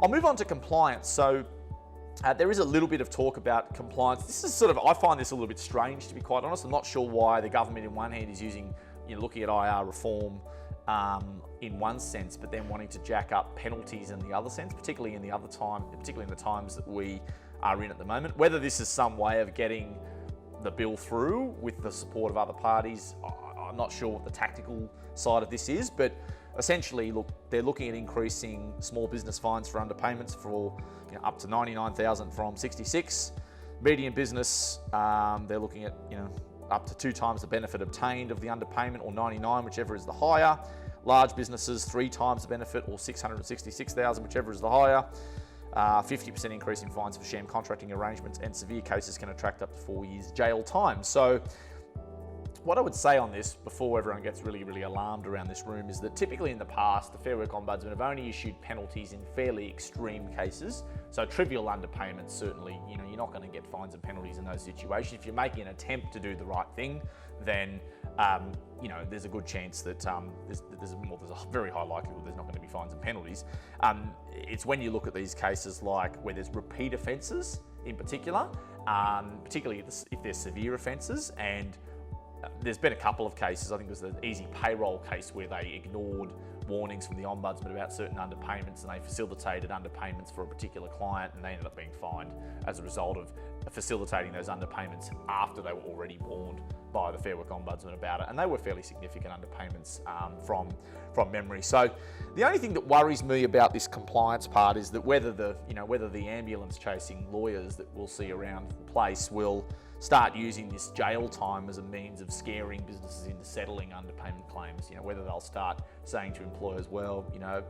I'll move on to compliance. So there is a little bit of talk about compliance. This is I find this a little bit strange, to be quite honest. I'm not sure why the government in one hand is looking at IR reform in one sense, but then wanting to jack up penalties in the other sense, particularly in the times that we are in at the moment. Whether this is some way of getting the bill through with the support of other parties, I'm not sure what the tactical side of this is, but essentially, they're looking at increasing small business fines for underpayments for up to 99,000 from 66. Medium business, they're looking at up to 2 times the benefit obtained of the underpayment, or 99, whichever is the higher. Large businesses, 3 times the benefit, or 666,000, whichever is the higher. 50% increase in fines for sham contracting arrangements, and severe cases can attract up to 4 years jail time. So what I would say on this, before everyone gets really, really alarmed around this room, is that typically in the past, the Fair Work Ombudsman have only issued penalties in fairly extreme cases. So trivial underpayments, certainly, you're not going to get fines and penalties in those situations. If you're making an attempt to do the right thing, then there's a good chance that there's a very high likelihood there's not going to be fines and penalties. It's when you look at these cases like where there's repeat offences in particular, particularly if they're severe offences, and there's been a couple of cases. I think it was the Easy Payroll case where they ignored warnings from the Ombudsman about certain underpayments, and they facilitated underpayments for a particular client, and they ended up being fined as a result of facilitating those underpayments after they were already warned by the Fair Work Ombudsman about it, and they were fairly significant underpayments from memory. So the only thing that worries me about this compliance part is that whether the ambulance chasing lawyers that we'll see around the place will start using this jail time as a means of scaring businesses into settling underpayment claims. Whether they'll start saying to employers, well,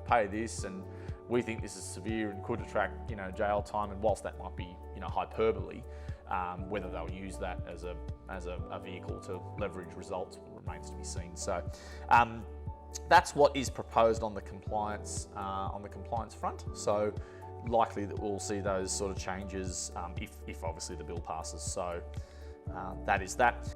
pay this, and we think this is severe and could attract, jail time. And whilst that might be, hyperbole, whether they'll use that as a vehicle to leverage results remains to be seen. So that's what is proposed on the compliance front. So likely that we'll see those sort of changes if obviously the bill passes. So that is that.